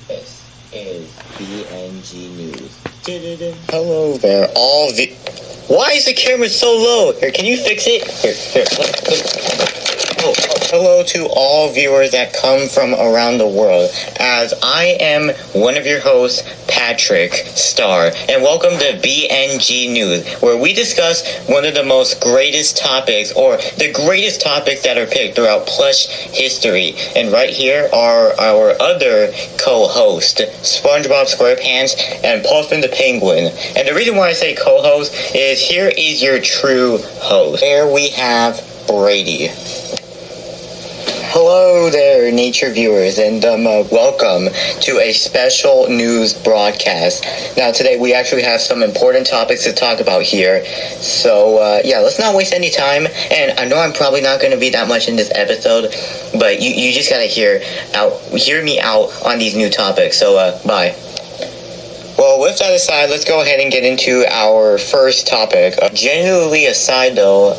This is BNG News. Hello there, Why is the camera so low? Here, can you fix it? Here. Hello to all viewers that come from around the world, as I am one of your hosts, Patrick Starr, and welcome to BNG News, where we discuss one of the most greatest topics, or the greatest topics that are picked throughout plush history. And right here are our other co-hosts, SpongeBob SquarePants and Puffin the Penguin. And the reason why I say co-host is here is your true host. There we have Brady. Hello there, nature viewers, and welcome to a special news broadcast. Now, today we actually have some important topics to talk about here. So, let's not waste any time. And I know I'm probably not going to be that much in this episode, but you just gotta hear me out on these new topics. So, bye. Well, with that aside, let's go ahead and get into our first topic. Generally aside, though,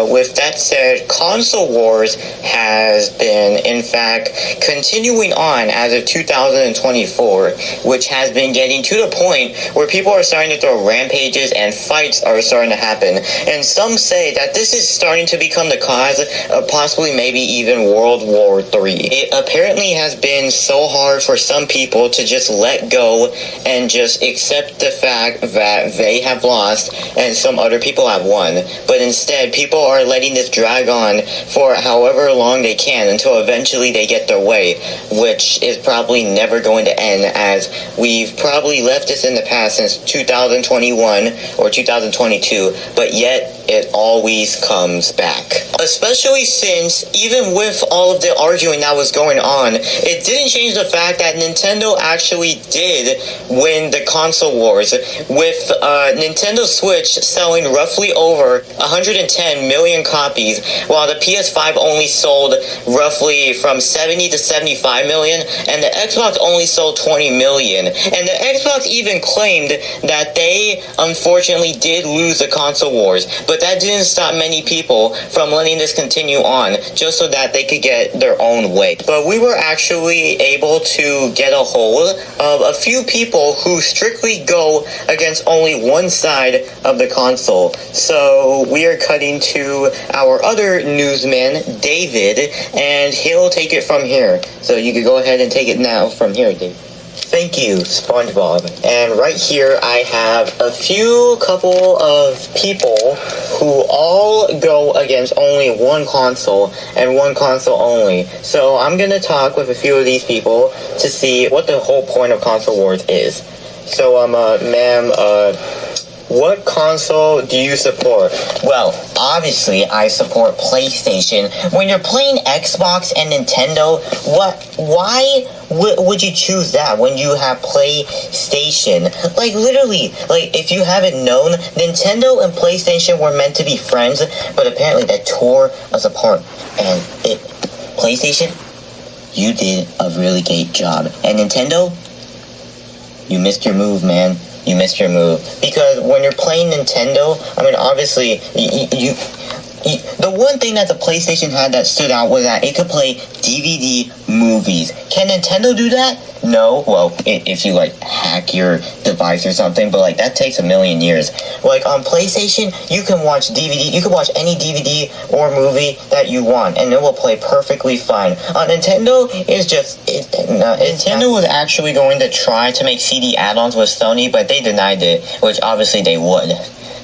with that said, console wars has been, in fact, continuing on as of 2024, which has been getting to the point where people are starting to throw rampages and fights are starting to happen. And some say that this is starting to become the cause of possibly maybe even World War III. It apparently has been so hard for some people to just let go and just accept the fact that they have lost and some other people have won. But instead, people are letting this drag on for however long they can until eventually they get their way, which is probably never going to end, as we've probably left this in the past since 2021 or 2022, but yet it always comes back. Especially since, even with all of the arguing that was going on, it didn't change the fact that Nintendo actually did win the console wars, with Nintendo Switch selling roughly over 110 million copies, while the PS5 only sold roughly from 70 to 75 million, and the Xbox only sold 20 million. And the Xbox even claimed that they unfortunately did lose the console wars, but that didn't stop many people from letting this continue on, just so that they could get their own way. But we were actually able to get a hold of a few people who strictly go against only one side of the console. So we are cutting to our other newsman, David, and he'll take it from here. So you could go ahead and take it now from here, David. Thank you, SpongeBob. And right here I have a couple of people who all go against only one console and one console only. So I'm going to talk with a few of these people to see what the whole point of console wars is. So, ma'am, what console do you support? Well, obviously, I support PlayStation. When you're playing Xbox and Nintendo, why would you choose that when you have PlayStation? Like, literally, if you haven't known, Nintendo and PlayStation were meant to be friends, but apparently they tore us apart. And PlayStation, you did a really great job. And Nintendo, you missed your move, man. You missed your move. Because when you're playing Nintendo, I mean, obviously, the one thing that the PlayStation had that stood out was that it could play DVD movies. Can Nintendo do that? No. Well, if you, hack your device or something, but, that takes a million years. On PlayStation, you can watch DVD, you can watch any DVD or movie that you want, and it will play perfectly fine. On Nintendo, Nintendo was actually going to try to make CD add-ons with Sony, but they denied it, which obviously they would.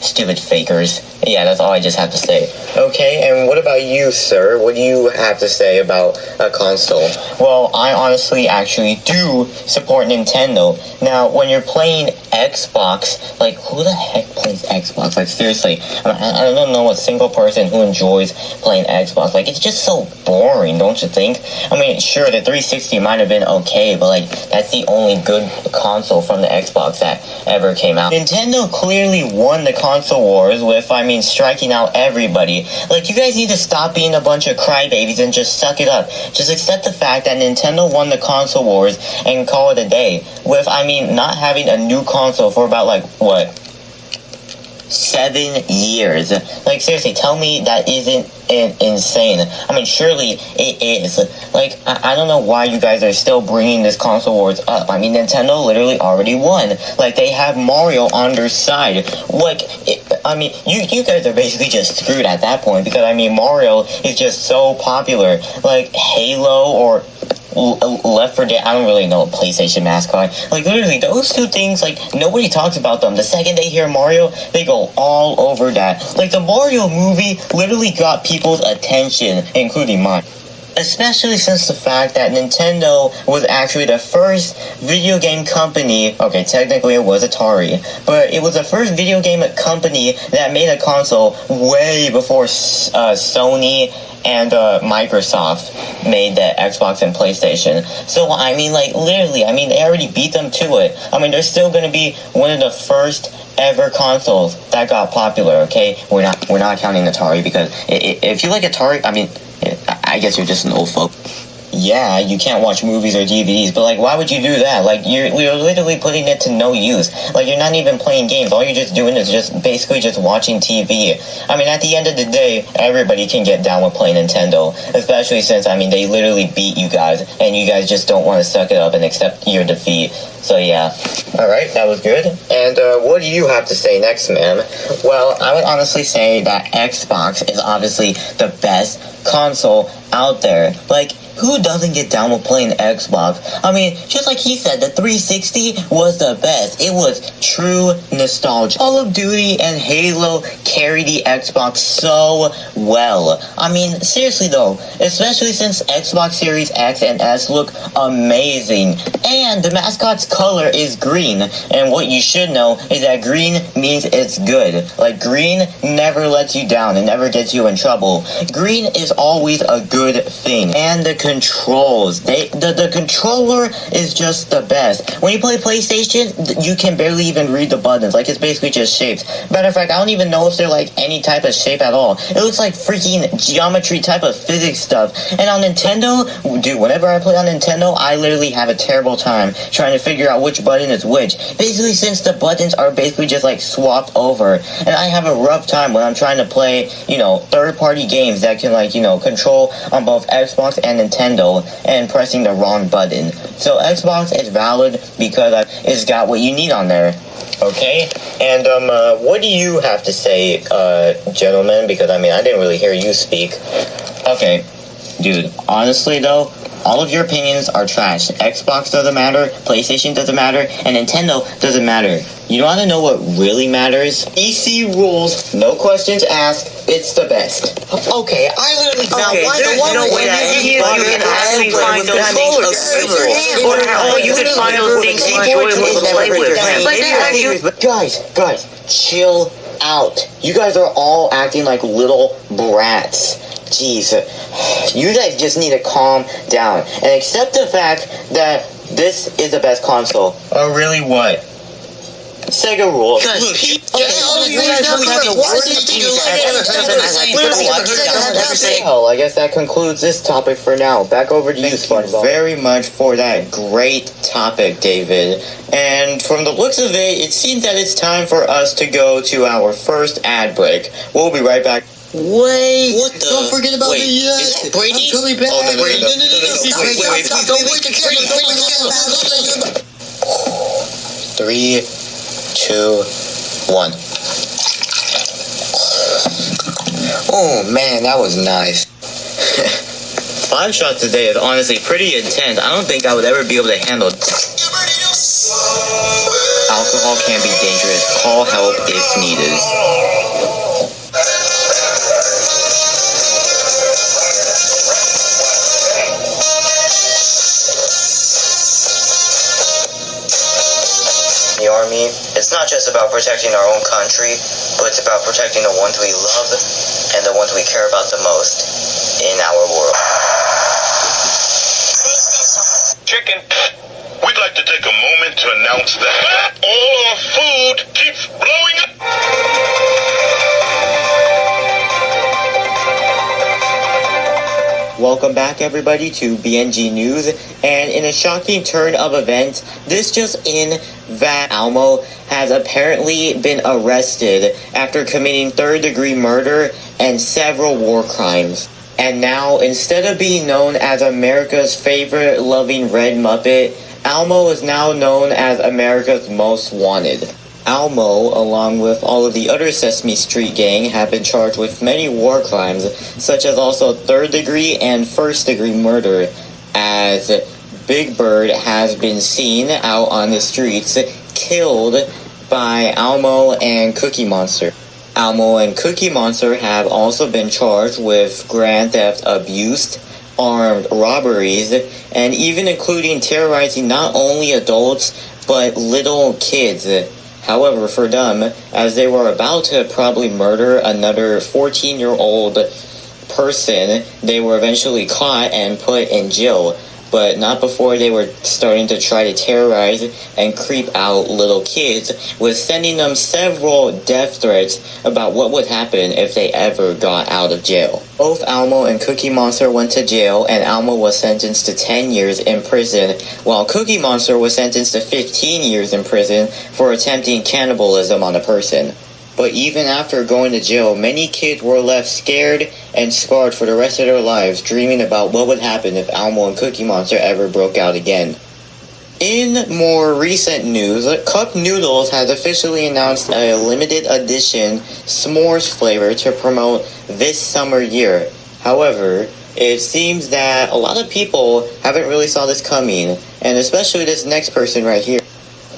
Stupid fakers. Yeah, that's all I just have to say. Okay, and what about you, sir? What do you have to say about a console? Well, I honestly actually do support Nintendo. Now, when you're playing Xbox, who the heck plays Xbox? Seriously, I don't know a single person who enjoys playing Xbox. It's just so boring, don't you think? I mean, sure, the 360 might have been okay, but, that's the only good console from the Xbox that ever came out. Nintendo clearly won the console wars with, striking out everybody. You guys need to stop being a bunch of crybabies and just suck it up. Just accept the fact that Nintendo won the console wars and call it a day. With, not having a new console for about, 7 years. Like, seriously, tell me that isn't insane. I mean, surely it is. Like, I don't know why you guys are still bringing this console wars up. I mean, Nintendo literally already won. Like, they have Mario on their side. Like, I mean, you guys are basically just screwed at that point, because, I mean, Mario is just so popular. Like, Halo or Left 4 Dead, I don't really know a PlayStation mascot. Like, literally, those two things, like, nobody talks about them. The second they hear Mario, they go all over that. Like, the Mario movie literally got people's attention, including mine. Especially since the fact that Nintendo was actually the first video game company, okay, technically it was Atari, but it was the first video game company that made a console way before Sony and Microsoft made the Xbox and PlayStation. So, I mean, like, literally, I mean, they already beat them to it. I mean, they're still gonna be one of the first ever consoles that got popular, okay? We're not counting Atari, because if you like Atari, I mean, I guess you're just an old folk. Yeah, you can't watch movies or DVDs, but, like, why would you do that? Like, you're literally putting it to no use. Like, you're not even playing games. All you're just doing is just basically just watching TV. I mean, at the end of the day, everybody can get down with playing Nintendo, especially since, I mean, they literally beat you guys, and you guys just don't want to suck it up and accept your defeat. So, yeah. Alright, that was good. And, what do you have to say next, ma'am? Well, I would honestly say that Xbox is obviously the best console out there. Like, who doesn't get down with playing Xbox? I mean, just like he said, the 360 was the best. It was true nostalgia. Call of Duty and Halo carry the Xbox so well. I mean, seriously though, especially since Xbox Series X and S look amazing. And the mascot's color is green. And what you should know is that green means it's good. Like, green never lets you down. It never gets you in trouble. Green is always a good thing. And the controls, the controller is just the best. When you play PlayStation, you can barely even read the buttons. Like, it's basically just shapes. Matter of fact, I don't even know if they're like any type of shape at all. It looks like freaking geometry type of physics stuff. And on Nintendo, dude, whenever I play on Nintendo, I literally have a terrible time trying to figure out which button is which. Basically, since the buttons are basically just like swapped over, and I have a rough time when I'm trying to play, you know, third-party games that can, like, you know, control on both Xbox and Nintendo and pressing the wrong button. So Xbox is valid because it's got what you need on there. Okay? And what do you have to say, gentlemen? Because, I mean, I didn't really hear you speak. Okay, dude, honestly though, all of your opinions are trash. Xbox doesn't matter, PlayStation doesn't matter, and Nintendo doesn't matter. You want to know what really matters? PC rules, no questions asked, it's the best. Okay, I literally found you can actually find those things or you can find those things enjoyable to play with. Guys, chill out. You guys are all acting like little brats. Jeez, you guys just need to calm down and accept the fact that this is the best console. Oh, really? What? Sega rules. Well, I guess that concludes this topic for now. Back over to you, SpongeBob. Thank you very much for that great topic, David. And from the looks of it, it seems that it's time for us to go to our first ad break. We'll be right back. Wait! What the? Don't forget about Wait, the is that Brady? I'm coming back. Oh, no, Brady. Wait, Don't wait the camera. Don't wait the camera. 3, 2, 1. Oh man, that was nice. 5 shots a day is honestly pretty intense. I don't think I would ever be able to handle. Alcohol can be dangerous. Call help if needed. The Army, it's not just about protecting our own country, but it's about protecting the ones we love and the ones we care about the most in our world. Chicken, we'd like to take a moment to announce that all our food keeps blowing up. Welcome back everybody to BNG News, and in a shocking turn of events, this just in that Elmo has apparently been arrested after committing third-degree murder and several war crimes. And now, instead of being known as America's favorite loving red Muppet, Elmo is now known as America's most wanted. Elmo, along with all of the other Sesame Street gang, have been charged with many war crimes, such as also third-degree and first-degree murder, as Big Bird has been seen out on the streets, killed by Elmo and Cookie Monster. Elmo and Cookie Monster have also been charged with grand theft abuse, armed robberies, and even including terrorizing not only adults, but little kids. However, for them, as they were about to probably murder another 14-year-old person, they were eventually caught and put in jail, but not before they were starting to try to terrorize and creep out little kids, with sending them several death threats about what would happen if they ever got out of jail. Both Elmo and Cookie Monster went to jail, and Elmo was sentenced to 10 years in prison, while Cookie Monster was sentenced to 15 years in prison for attempting cannibalism on a person. But even after going to jail, many kids were left scared and scarred for the rest of their lives, dreaming about what would happen if Elmo and Cookie Monster ever broke out again. In more recent news, Cup Noodles has officially announced a limited edition s'mores flavor to promote this summer year. However, it seems that a lot of people haven't really saw this coming, and especially this next person right here.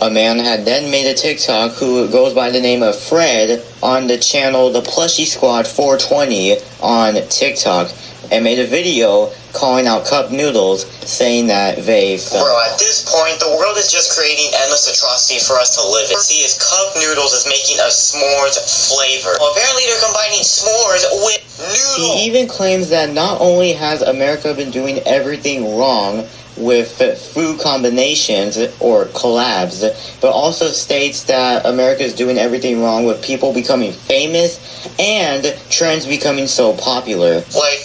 A man had then made a TikTok who goes by the name of Fred on the channel The Plushie Squad 420 on TikTok, and made a video calling out Cup Noodles, saying that they Bro, at this point, the world is just creating endless atrocity for us to live in. See, is Cup Noodles is making a s'mores flavor. Well, apparently they're combining s'mores with noodles. He even claims that not only has America been doing everything wrong with food combinations or collabs, but also states that America is doing everything wrong with people becoming famous and trends becoming so popular. Like,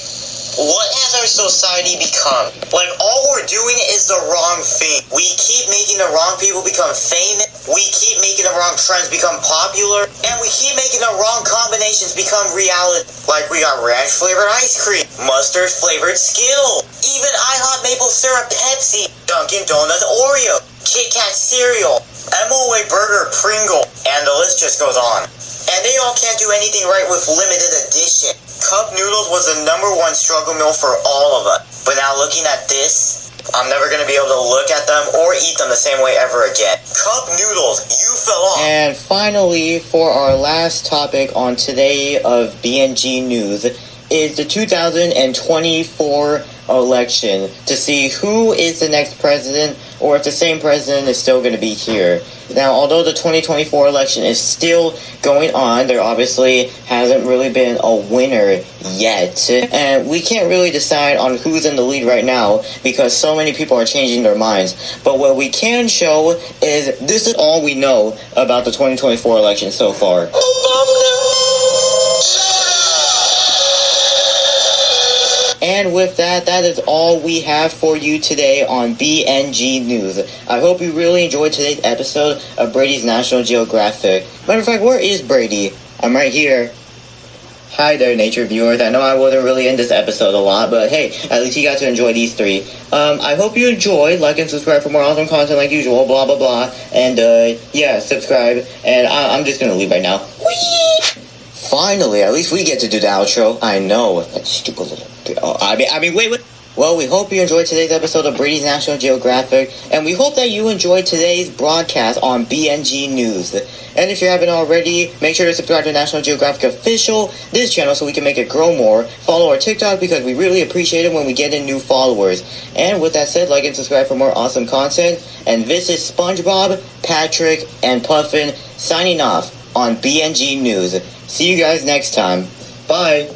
what has our society become? Like, all we're doing is the wrong thing. We keep making the wrong people become famous, we keep making the wrong trends become popular, and we keep making the wrong combinations become reality. Like, we got ranch flavored ice cream, mustard flavored Skittles, even IHOP maple syrup Pepsi, Dunkin' Donuts Oreo, Kit Kat cereal, MOA burger Pringle, and the list just goes on. And they all can't do anything right with limited edition. Cup Noodles was the #1 struggle meal for all of us. But now looking at this, I'm never going to be able to look at them or eat them the same way ever again. Cup Noodles, you fell off. And finally, for our last topic on today of BNG News, is the 2024 election, to see who is the next president, or if the same president is still going to be here. Now, although the 2024 election is still going on, there obviously hasn't really been a winner yet, and we can't really decide on who's in the lead right now because so many people are changing their minds. But what we can show is this is all we know about the 2024 election so far. And with that, that is all we have for you today on BNG News. I hope you really enjoyed today's episode of Brady's National Geographic. Matter of fact, where is Brady? I'm right here. Hi there, nature viewers. I know I wasn't really in this episode a lot, but hey, at least you got to enjoy these three. I hope you enjoyed. Like and subscribe for more awesome content like usual, blah, blah, blah. And, yeah, subscribe. And I'm just gonna leave right now. Whee! Finally, at least we get to do the outro. I know. That stupid little... wait. Well, we hope you enjoyed today's episode of Brady's National Geographic, and we hope that you enjoyed today's broadcast on BNG News. And if you haven't already, make sure to subscribe to National Geographic Official, this channel, so we can make it grow more. Follow our TikTok because we really appreciate it when we get in new followers. And with that said, like and subscribe for more awesome content. And this is SpongeBob, Patrick, and Puffin signing off on BNG News. See you guys next time. Bye.